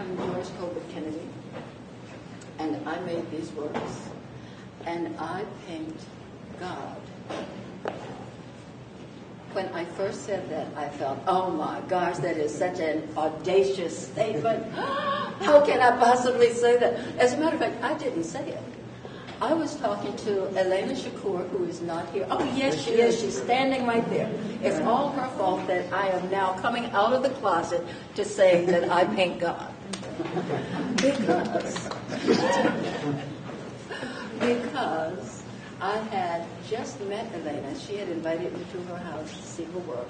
I'm Doris Colbert Kennedy, and I made these works, and I paint God. When I first said that, I felt, oh my gosh, that is such an audacious statement. How can I possibly say that? As a matter of fact, I didn't say it. I was talking to Elena Shakur, who is not here. Oh, yes, she is. She's standing right there. It's all her fault that I am now coming out of the closet to say that I paint God. Because I had just met Elena. She had invited me to her house to see her work.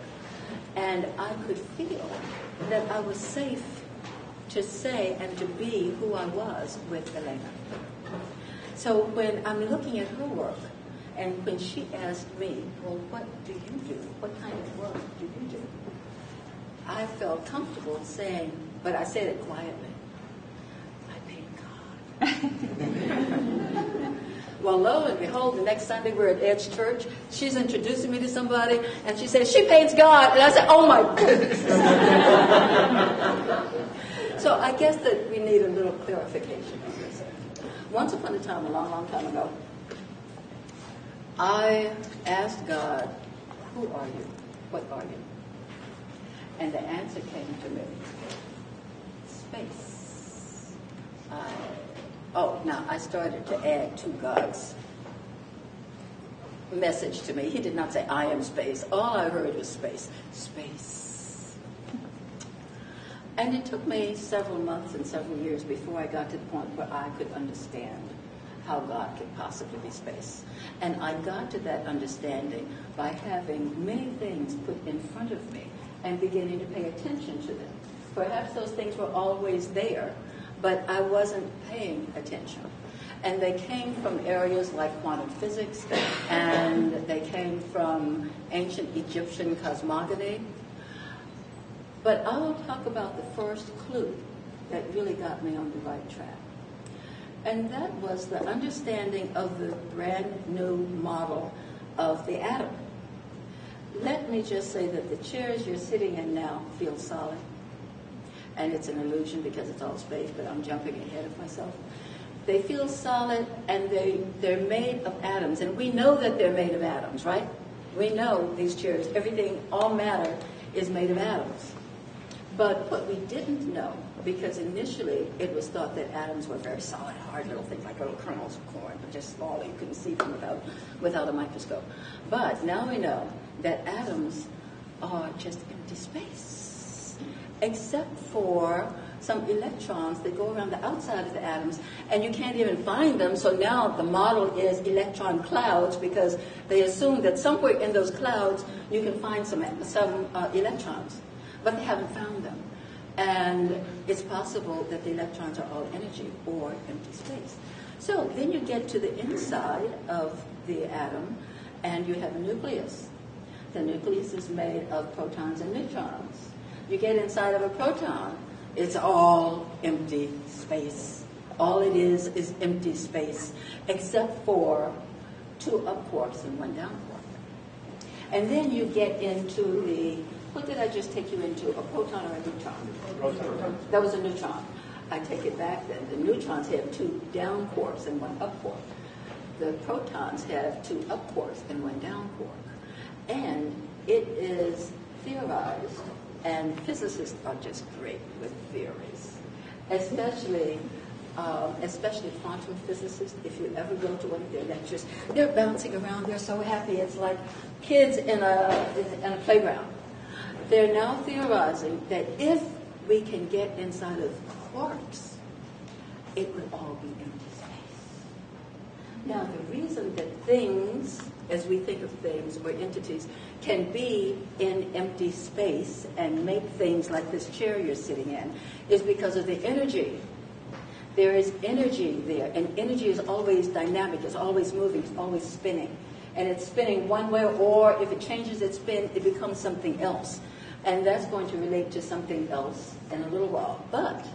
And I could feel that I was safe to say and to be who I was with Elena. So when I'm looking at her work, and when she asked me, well, what do you do? What kind of work do you do? I felt comfortable saying, but I said it quietly, I paint God. Well, lo and behold, the next Sunday we're at Edge Church. She's introducing me to somebody, and she says, she paints God. And I said, oh my goodness. So I guess that we need a little clarification on this. Once upon a time, a long, long time ago, I asked God, who are you? What are you? And the answer came to me, space. Now I started to add to God's message to me. He did not say, I am space. All I heard was space. Space. And it took me several months and several years before I got to the point where I could understand how God could possibly be space. And I got to that understanding by having many things put in front of me and beginning to pay attention to them. Perhaps those things were always there, but I wasn't paying attention. And they came from areas like quantum physics, and they came from ancient Egyptian cosmogony. But I will talk about the first clue that really got me on the right track. And that was the understanding of the brand new model of the atom. Let me just say that the chairs you're sitting in now feel solid. And it's an illusion because it's all space, but I'm jumping ahead of myself. They feel solid, and they're made of atoms. And we know that they're made of atoms, right? We know these chairs, everything, all matter is made of atoms. But what we didn't know, because initially it was thought that atoms were very solid, hard little things like little kernels of corn, but just small, you couldn't see them without a microscope. But now we know that atoms are just empty space, except for some electrons that go around the outside of the atoms, and you can't even find them. So now the model is electron clouds, because they assume that somewhere in those clouds you can find some electrons, but they haven't found them. And it's possible that the electrons are all energy or empty space. So then you get to the inside of the atom, and you have a nucleus. The nucleus is made of protons and neutrons. You get inside of a proton, it's all empty space. All it is empty space, except for 2 up quarks and 1 down quark. And then you get into the, what did I just take you into, a proton or a neutron? Proton. That was a neutron. I take it back then. The neutrons have 2 down quarks and 1 up quark. The protons have 2 up quarks and 1 down quark. And it is theorized, and physicists are just great with theories, especially quantum physicists. If you ever go to one of their lectures, they're bouncing around. They're so happy. It's like kids in a playground. They're now theorizing that if we can get inside of quarks, it would all be empty space. Now, the reason that things, as we think of things or entities, can be in empty space and make things like this chair you're sitting in is because of the energy. There is energy there, and energy is always dynamic, it's always moving, it's always spinning. And it's spinning one way, or if it changes its spin, it becomes something else. And that's going to relate to something else in a little while. But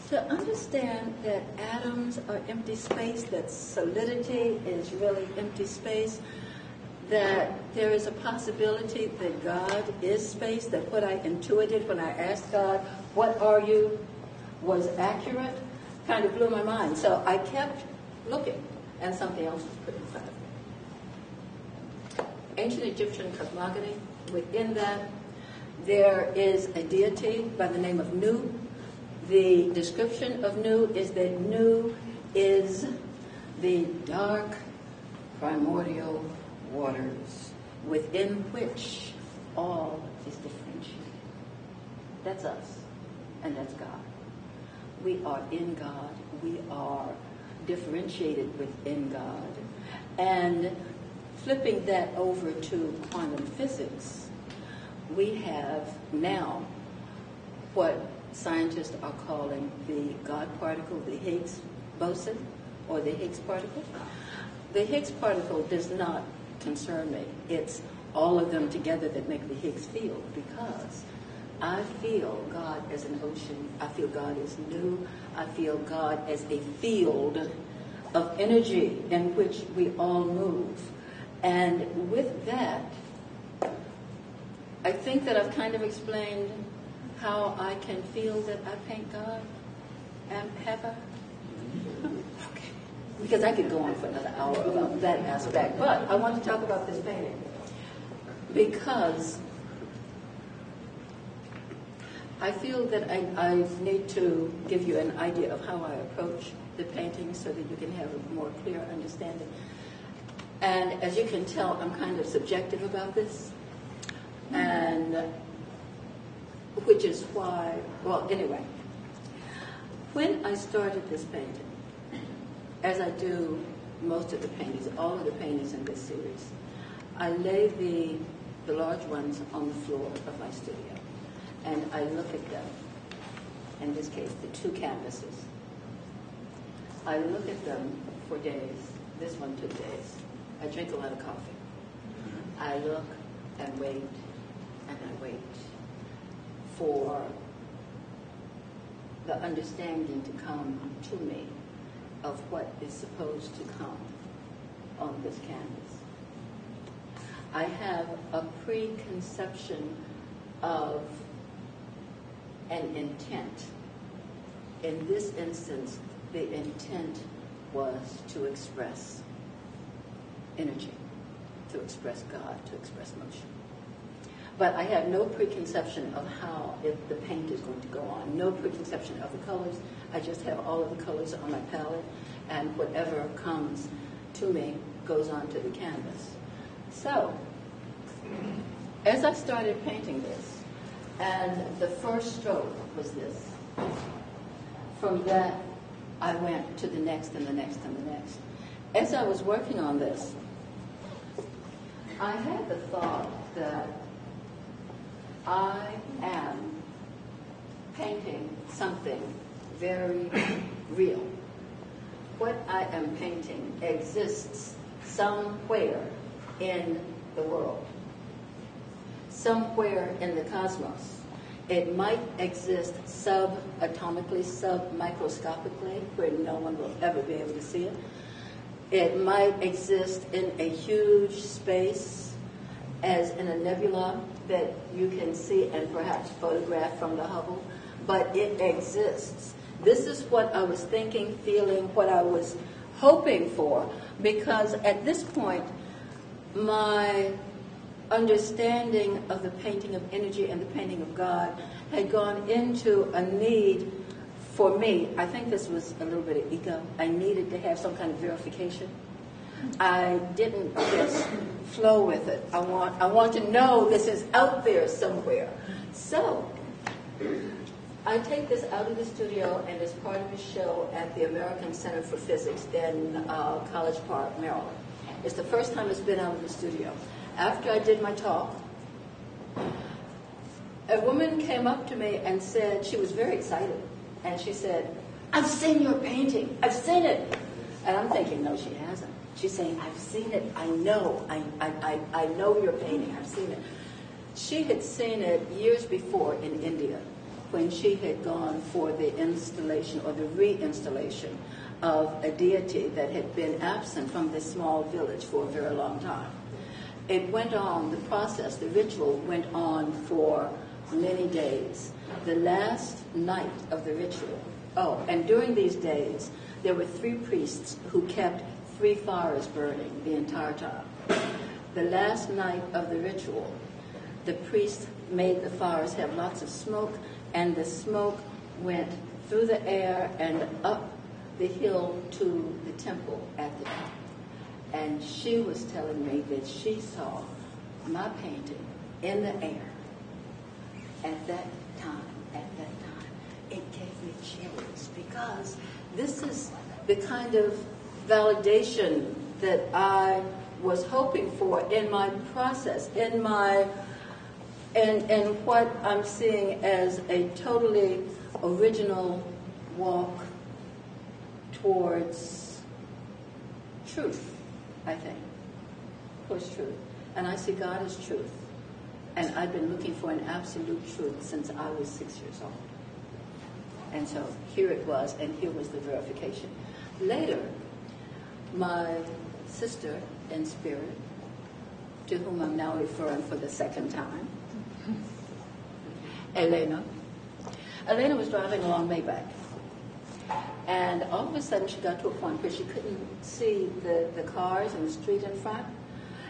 to understand that atoms are empty space, that solidity is really empty space, that there is a possibility that God is space, that what I intuited when I asked God, what are you? was accurate kind of blew my mind. So I kept looking, and something else was put in front of me. Ancient Egyptian cosmogony, within that, there is a deity by the name of Nu. The description of Nu is that Nu is the dark primordial waters within which all is differentiated. That's us, and that's God. We are in God. We are differentiated within God. And flipping that over to quantum physics, we have now what scientists are calling the God particle, the Higgs boson, or the Higgs particle. The Higgs particle does not concern me. It's all of them together that make the Higgs field, because I feel God as an ocean. I feel God as Nu. I feel God as a field of energy in which we all move. And with that, I think that I've kind of explained how I can feel that I paint God. Have I? Okay. Because I could go on for another hour about that aspect. But I want to talk about this painting, because I feel that I need to give you an idea of how I approach the painting so that you can have a more clear understanding. And as you can tell, I'm kind of subjective about this, and which is why, well, anyway, when I started this painting, as I do most of the paintings, all of the paintings in this series, I lay the large ones on the floor of my studio, and I look at them, in this case, the two canvases. I look at them for days. This one took days. I drink a lot of coffee. I look and wait, and I wait for the understanding to come to me of what is supposed to come on this canvas. I have a preconception of an intent. In this instance, the intent was to express energy, to express God, to express motion. But I have no preconception of how the paint is going to go on, no preconception of the colors. I just have all of the colors on my palette, and whatever comes to me goes onto the canvas. So, as I started painting this, and the first stroke was this, from that I went to the next and the next and the next. As I was working on this, I had the thought that I am painting something very real. What I am painting exists somewhere in the world, somewhere in the cosmos. It might exist subatomically, submicroscopically, where no one will ever be able to see it. It might exist in a huge space, as in a nebula that you can see and perhaps photograph from the Hubble, but it exists. This is what I was thinking, feeling, what I was hoping for, because at this point, my understanding of the painting of energy and the painting of God had gone into a need for me. I think this was a little bit of ego. I needed to have some kind of verification. I didn't just flow with it. I want to know this is out there somewhere. So I take this out of the studio, and it's part of a show at the American Center for Physics in College Park, Maryland. It's the first time it's been out of the studio. After I did my talk, a woman came up to me and said, she was very excited, and she said, "I've seen your painting. I've seen it." And I'm thinking, no, she hasn't. She's saying, "I've seen it. I know. I know your painting. I've seen it." She had seen it years before in India, when she had gone for the installation or the reinstallation of a deity that had been absent from this small village for a very long time. It went on, the process, the ritual went on for many days. The last night of the ritual, Oh, and during these days, there were 3 priests who kept 3 fires burning the entire time. The last night of the ritual, the priests made the fires have lots of smoke, and the smoke went through the air and up the hill to the temple at the top. And she was telling me that she saw my painting in the air at that time. It gave me chills, because this is the kind of validation that I was hoping for in my process, in what I'm seeing as a totally original walk towards truth, I think, towards truth. And I see God as truth. And I've been looking for an absolute truth since I was 6 years old. And so here it was, and here was the verification. Later, my sister in spirit, to whom I'm now referring for the second time, Elena was driving along Maybach. And all of a sudden she got to a point where she couldn't see the cars in the street in front.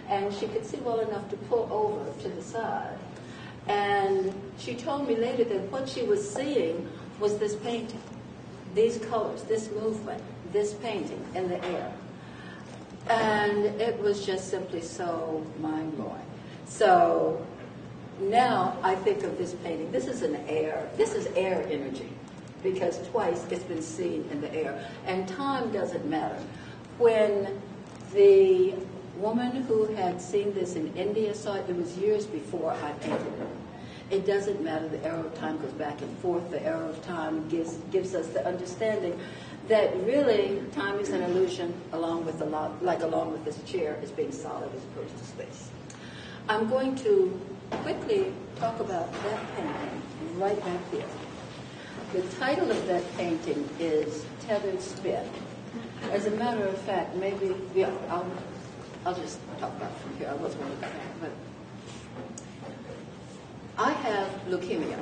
And she could see well enough to pull over to the side. And she told me later that what she was seeing was this painting, these colors, this movement, this painting in the air. And it was just simply so mind-blowing. So now I think of this painting. This is air energy, because twice it's been seen in the air. And time doesn't matter. When the woman who had seen this in India saw it, it was years before I painted it. It doesn't matter. The arrow of time goes back and forth. The arrow of time gives us the understanding that really time is an illusion, along with this chair as being solid as opposed to space. I'm going to quickly talk about that painting right back here. The title of that painting is Tethered Spin. As a matter of fact, maybe, yeah, I'll just talk about it from here. I was going to go back, but I have leukemia,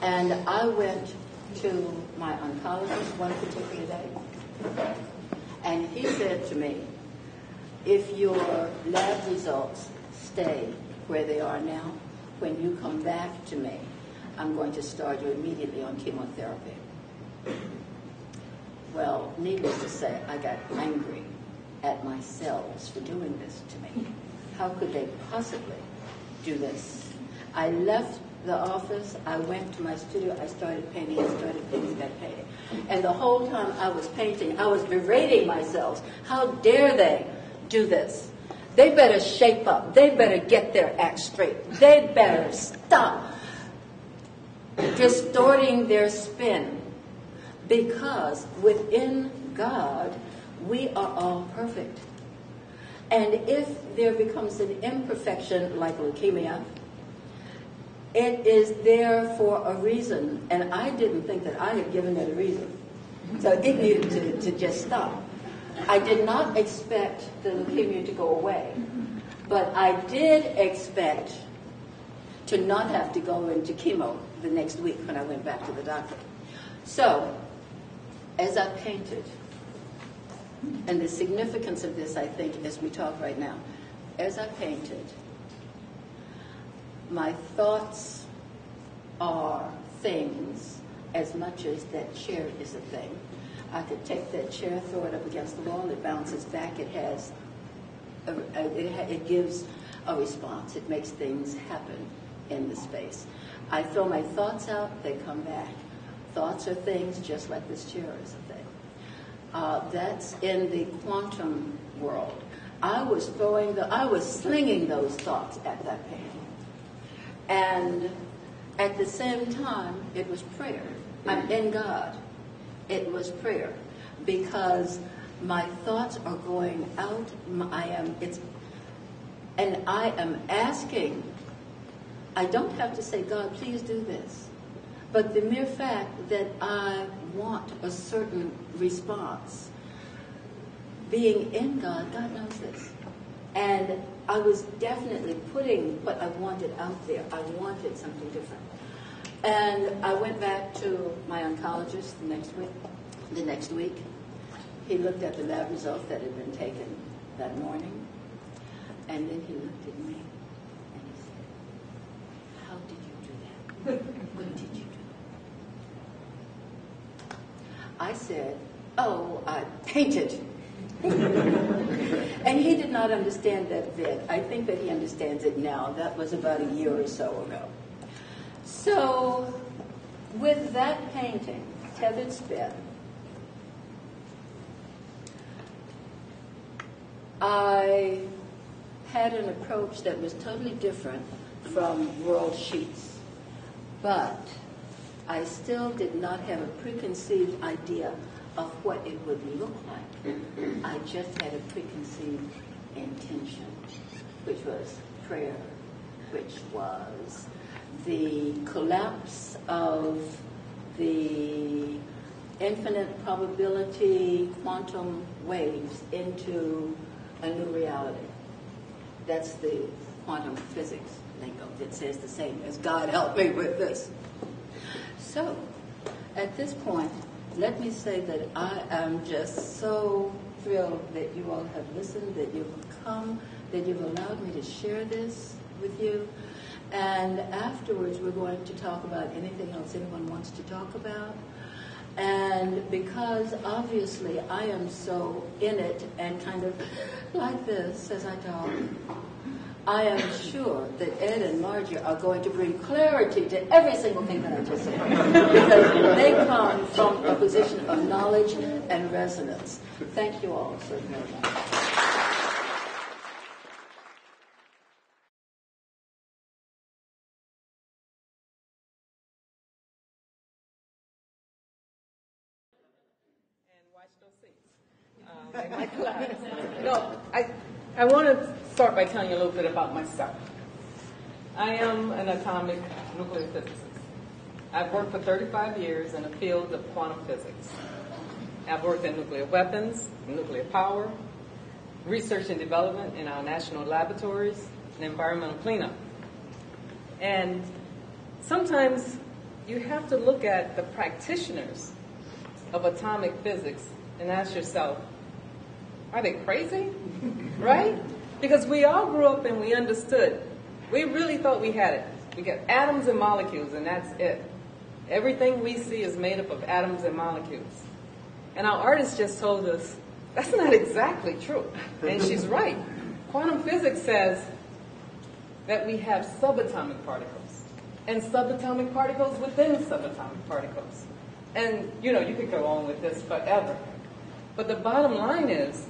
and I went to my oncologist one particular day, and he said to me, if your lab results stay where they are now, when you come back to me, I'm going to start you immediately on chemotherapy. Well, needless to say, I got angry at my cells for doing this to me. How could they possibly do this? I left the office, I went to my studio, I started painting that painting. And the whole time I was painting, I was berating myself. How dare they do this? They better shape up. They better get their act straight. They better stop distorting their spin, because within God, we are all perfect. And if there becomes an imperfection like leukemia, it is there for a reason. And I didn't think that I had given it a reason. So it needed to just stop. I did not expect the leukemia to go away, but I did expect to not have to go into chemo the next week when I went back to the doctor. So, as I painted, and the significance of this, I think, as we talk right now, as I painted, my thoughts are things as much as that chair is a thing. I could take that chair, throw it up against the wall, it bounces back, it gives a response, it makes things happen in the space. I throw my thoughts out, they come back. Thoughts are things just like this chair is a thing. That's in the quantum world. I was slinging those thoughts at that painting. And at the same time, it was prayer. I'm in God. It was prayer, because my thoughts are going out. I am asking. I don't have to say, God, please do this. But the mere fact that I want a certain response, being in God, God knows this. And I was definitely putting what I wanted out there. I wanted something different. And I went back to my oncologist the next week. He looked at the lab results that had been taken that morning, and then he looked at me and he said, "How did you do that? What did you do?" I said, "Oh, I painted." And he did not understand that then. I think that he understands it now. That was about a year or so ago. So, with that painting, Tethered Spin, I had an approach that was totally different from World Sheets, but I still did not have a preconceived idea of what it would look like. I just had a preconceived intention, which was prayer, which was the collapse of the infinite probability quantum waves into a new reality. That's the quantum physics lingo that says the same as God help me with this. So, at this point, let me say that I am just so thrilled that you all have listened, that you've come, that you've allowed me to share this with you. And afterwards, we're going to talk about anything else anyone wants to talk about. And because obviously I am so in it and kind of like this as I talk, I am sure that Ed and Margie are going to bring clarity to every single thing that I just said. Because they come from a position of knowledge and resonance. Thank you all so very much. They might collapse. No, I want to start by telling you a little bit about myself. I am an atomic nuclear physicist. I've worked for 35 years in the field of quantum physics. I've worked in nuclear weapons, nuclear power, research and development in our national laboratories, and environmental cleanup. And sometimes you have to look at the practitioners of atomic physics and ask yourself, are they crazy? Right? Because we all grew up and we understood. We really thought we had it. We got atoms and molecules, and that's it. Everything we see is made up of atoms and molecules. And our artist just told us, that's not exactly true. And she's right. Quantum physics says that we have subatomic particles, and subatomic particles within subatomic particles. And, you could go on with this forever. But the bottom line is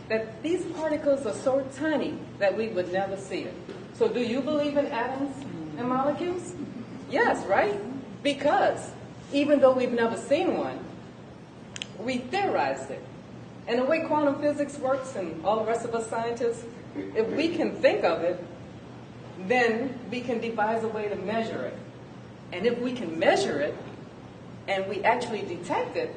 that these particles are so tiny that we would never see it. So do you believe in atoms and molecules? Yes, right? Because even though we've never seen one, we theorized it. And the way quantum physics works, and all the rest of us scientists, if we can think of it, then we can devise a way to measure it. And if we can measure it, and we actually detect it,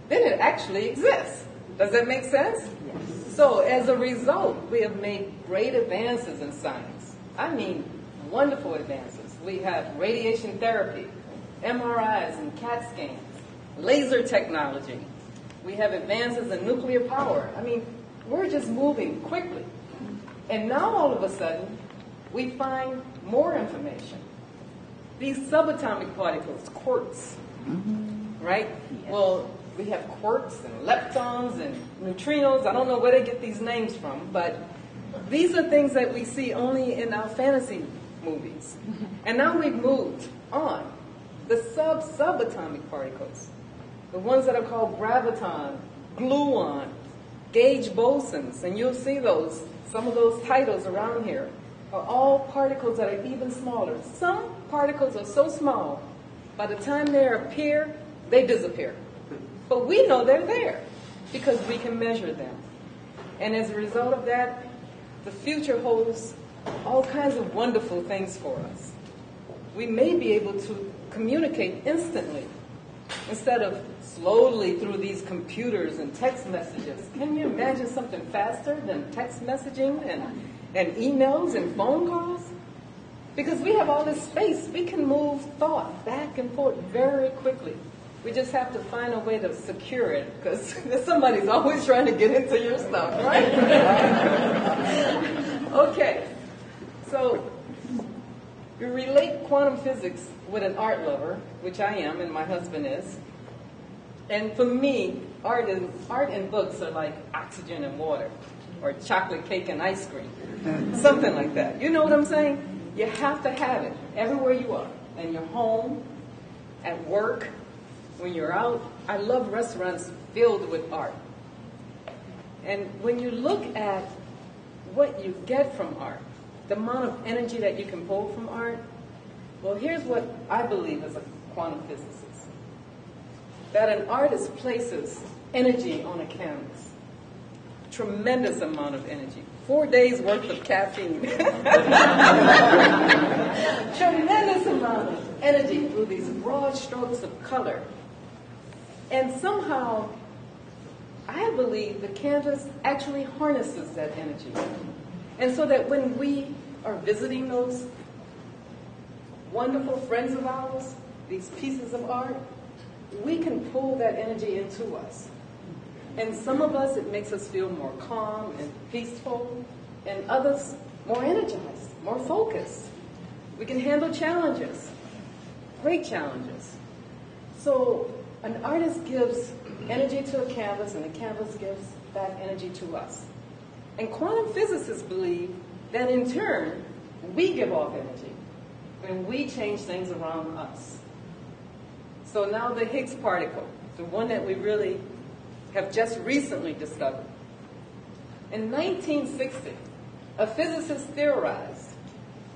then it actually exists. Does that make sense? Yes. So as a result, we have made great advances in science. I mean, wonderful advances. We have radiation therapy, MRIs and CAT scans, laser technology. We have advances in nuclear power. I mean, we're just moving quickly. And now all of a sudden, we find more information. These subatomic particles, quarks, right? Yes. Well, we have quarks and leptons and neutrinos. I don't know where they get these names from, but these are things that we see only in our fantasy movies. And now we've moved on. The subatomic particles, the ones that are called graviton, gluon, gauge bosons, and you'll see some of those titles around here, are all particles that are even smaller. Some particles are so small, by the time they appear, they disappear. But we know they're there because we can measure them. And as a result of that, the future holds all kinds of wonderful things for us. We may be able to communicate instantly instead of slowly through these computers and text messages. Can you imagine something faster than text messaging and emails and phone calls? Because we have all this space. We can move thought back and forth very quickly. We just have to find a way to secure it, because somebody's always trying to get into your stuff, right? Okay, so you relate quantum physics with an art lover, which I am and my husband is. And for me, art and books are like oxygen and water, or chocolate cake and ice cream, something like that. You know what I'm saying? You have to have it everywhere you are, in your home, at work, when you're out. I love restaurants filled with art. And when you look at what you get from art, the amount of energy that you can pull from art, well, here's what I believe as a quantum physicist. That an artist places energy on a canvas. Tremendous amount of energy. 4 days worth of caffeine. Tremendous amount of energy through these broad strokes of color. And somehow, I believe the canvas actually harnesses that energy. And so that when we are visiting those wonderful friends of ours, these pieces of art, we can pull that energy into us. And some of us, it makes us feel more calm and peaceful, and others more energized, more focused. We can handle challenges, great challenges. So an artist gives energy to a canvas, and the canvas gives back energy to us. And quantum physicists believe that in turn, we give off energy, and we change things around us. So now the Higgs particle, the one that we really have just recently discovered. In 1960, a physicist theorized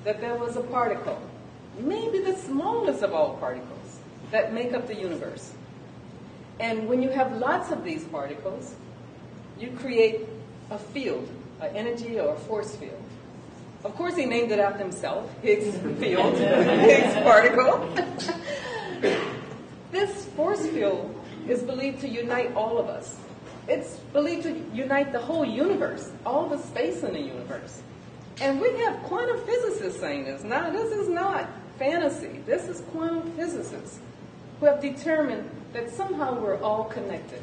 that there was a particle, maybe the smallest of all particles, that make up the universe. And when you have lots of these particles, you create a field, an energy or a force field. Of course, he named it after himself, Higgs field, Higgs particle. This force field is believed to unite all of us. It's believed to unite the whole universe, all the space in the universe. And we have quantum physicists saying this. Now, this is not fantasy. This is quantum physicists who have determined that somehow we're all connected.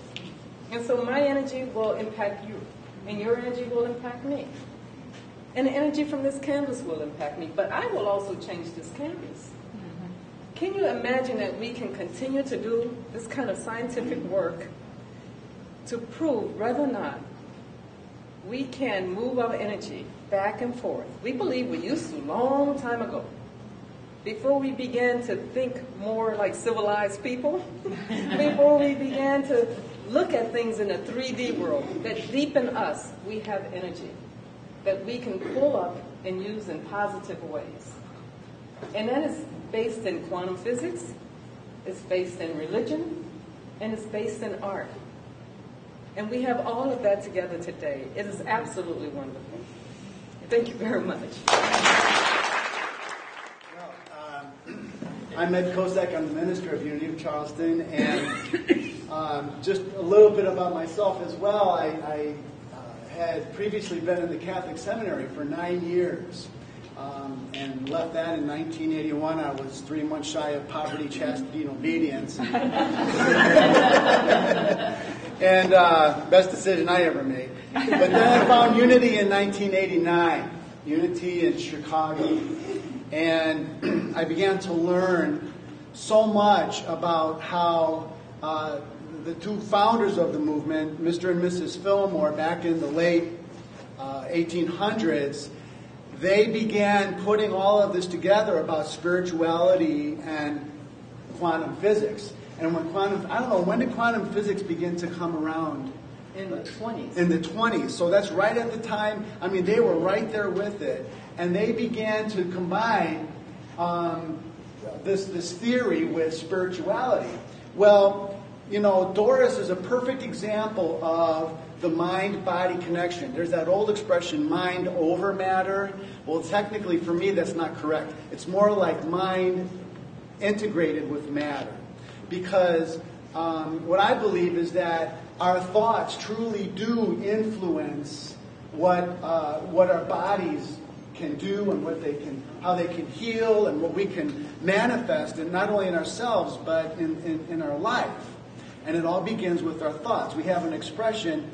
And so my energy will impact you, and your energy will impact me. And the energy from this canvas will impact me, but I will also change this canvas. Can you imagine that we can continue to do this kind of scientific work to prove whether or not we can move our energy back and forth? We believe we used to a long time ago, before we began to think more like civilized people, before we began to look at things in a 3D world, that deep in us we have energy that we can pull up and use in positive ways. And that is based in quantum physics, it's based in religion, and it's based in art. And we have all of that together today. It is absolutely wonderful. Thank you very much. Well, I'm Ed Kosak. I'm the minister of Unity of Charleston. And just a little bit about myself as well. I had previously been in the Catholic seminary for 9 years. And left that in 1981. I was 3 months shy of poverty, chastity, and obedience. And best decision I ever made. But then I found Unity in 1989, Unity in Chicago. And I began to learn so much about how the two founders of the movement, Mr. and Mrs. Fillmore, back in the late 1800s, they began putting all of this together about spirituality and quantum physics. And when did quantum physics begin to come around? In the 20s. In the 20s. So that's right at the time. I mean, they were right there with it. And they began to combine this theory with spirituality. Well, you know, Doris is a perfect example of the mind-body connection. There's that old expression, mind over matter. Well, technically, for me, that's not correct. It's more like mind integrated with matter. Because what I believe is that our thoughts truly do influence what our bodies can do and how they can heal and what we can manifest, and not only in ourselves but in our life. And it all begins with our thoughts. We have an expression,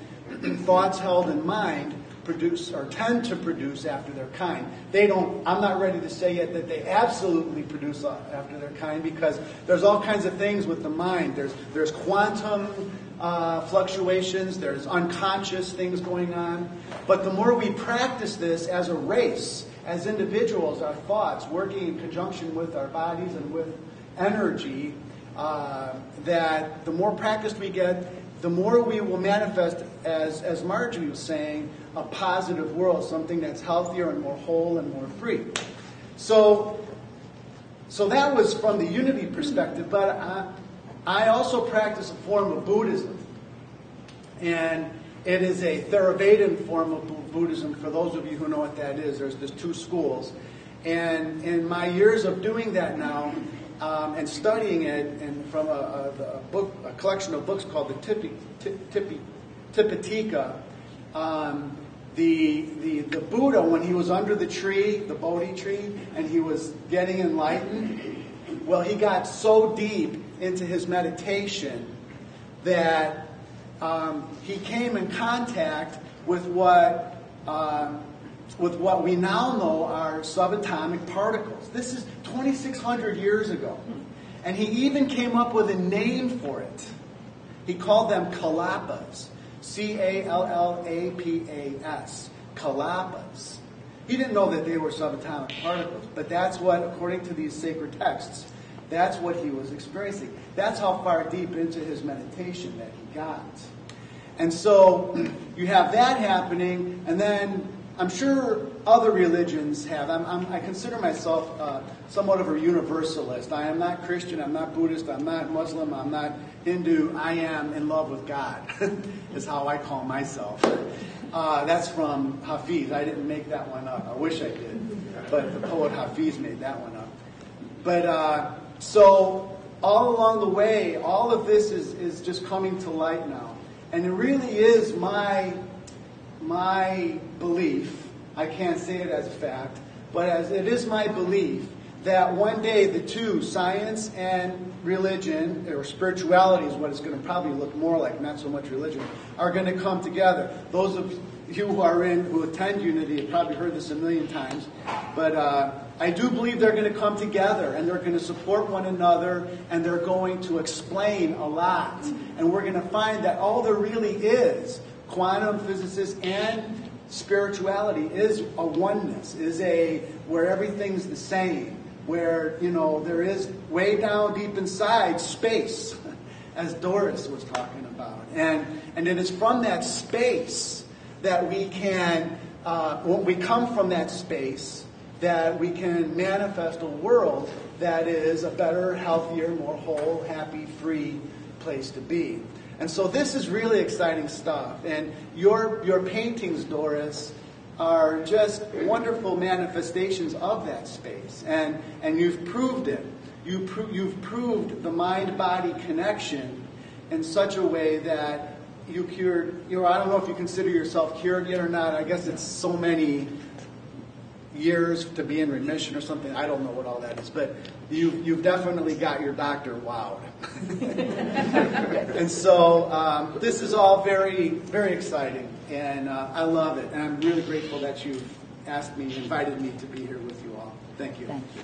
thoughts held in mind produce or tend to produce after their kind. I'm not ready to say yet that they absolutely produce after their kind, because there's all kinds of things with the mind. There's quantum fluctuations, there's unconscious things going on. But the more we practice this as a race, as individuals, our thoughts working in conjunction with our bodies and with energy, that the more practiced we get, the more we will manifest, as Marjorie was saying, a positive world, something that's healthier and more whole and more free. So that was from the unity perspective, but I also practice a form of Buddhism. And it is a Theravadan form of Buddhism, for those of you who know what that is. There's two schools. And in my years of doing that now, and studying it, and from a collection of books called the Tipitaka, the Buddha, when he was under the tree, the Bodhi tree, and he was getting enlightened, well, he got so deep into his meditation that he came in contact with what we now know are subatomic particles. This is 2,600 years ago. And he even came up with a name for it. He called them Kalapas. Callapas. Kalapas. He didn't know that they were subatomic particles, but that's what, according to these sacred texts, that's what he was experiencing. That's how far deep into his meditation that he got. And so you have that happening, and then I'm sure other religions have. I consider myself somewhat of a universalist. I am not Christian, I'm not Buddhist, I'm not Muslim, I'm not Hindu. I am in love with God, is how I call myself. That's from Hafiz. I didn't make that one up. I wish I did. But the poet Hafiz made that one up. But so all along the way, all of this is just coming to light now. And it really is my belief, I can't say it as a fact, but as it is my belief that one day the two, science and religion, or spirituality is what it's going to probably look more like, not so much religion, are going to come together. Those of you who attend Unity have probably heard this a million times, but I do believe they're going to come together, and they're going to support one another, and they're going to explain a lot. And we're going to find that all there really is, quantum physicists and spirituality, is a oneness, where everything's the same, where, there is way down deep inside space, as Doris was talking about. And it is from that space that we can, when we come from that space, that we can manifest a world that is a better, healthier, more whole, happy, free place to be. And so this is really exciting stuff. And your paintings, Doris, are just wonderful manifestations of that space. And you've proved it. You've proved the mind-body connection in such a way that you cured, I don't know if you consider yourself cured yet or not. I guess it's so many years to be in remission or something. I don't know what all that is, but you've definitely got your doctor wowed. And so this is all very, very exciting, and I love it. And I'm really grateful that you've invited me to be here with you all. Thank you. Thank you.